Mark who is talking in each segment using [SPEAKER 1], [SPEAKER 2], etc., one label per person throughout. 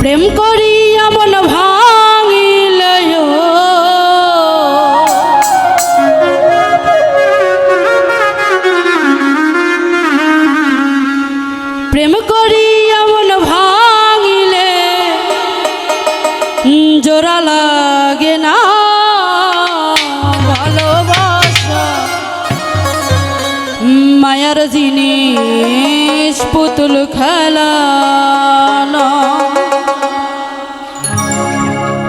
[SPEAKER 1] প্রেম করিয়া মন ভাঙিল প্রেম করিয়া মন ভাঙিলে জোড়া লাগে না ভালোবাসা মায়ার জিনিস পুতুল খেলা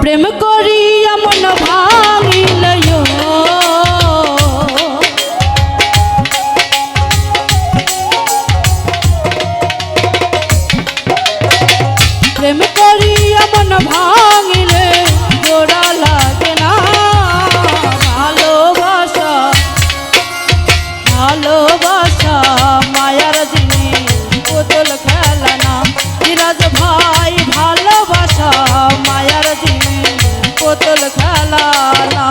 [SPEAKER 1] প্রেম করিয়া মন ভাঙিল প্রেম করিয়া মন ভাঙিলে জোড়া লাগে না ভালোবাসা ভালোবাসা মায়ার জিনিস পুতুল খেলা না সিরাজ ভাই ভালোবাসা মায়ার জিনিস পুতুল খেলা না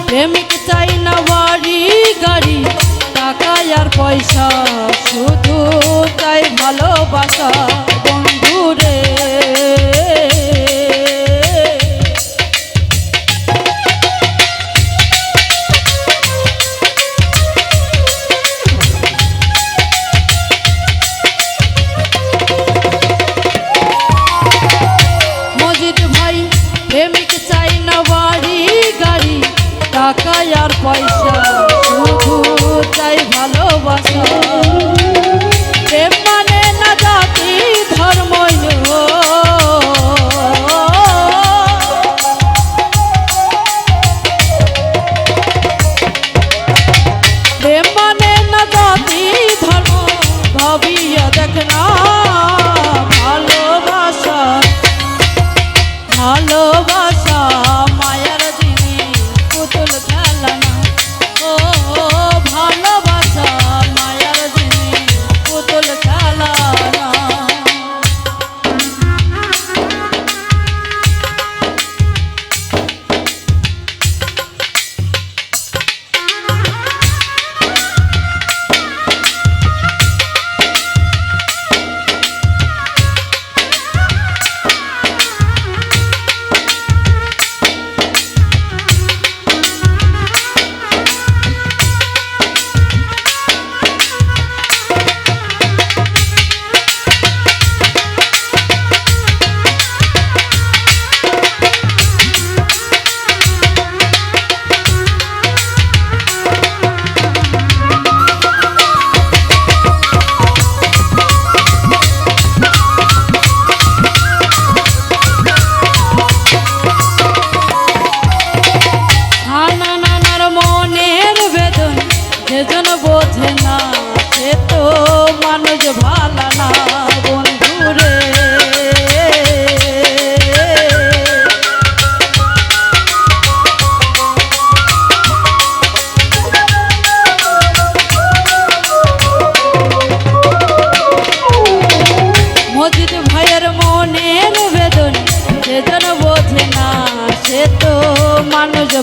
[SPEAKER 1] প্রেমিক চাই না বাড়ি গাড়ি টাকা আর পয়সা শুধু চাই ভালোবাসা বন্ধুরে মজিদ ভাই প্রেমিক চাই না বাড়ি গাড়ি টাকা আর পয়সা শুধু চাই ভালোবাসা প্রেম মানে না জাতি ধর্ম প্রেম মানে না জাতি ধর্ম ভাবিয়া দেখ না ভালোবাসা ভালোবাসা মায়ার জিনিস পুতুল খেলা না ও ভালোবাসা মায়ার জিনিস পুতুল খেলা না যেজন বোঝে না সে তো মানুষ ভালো না বন্ধুরে মজিদ ভাইয়ের মনের বেদন যেজন বোঝে না সে তো মানুষ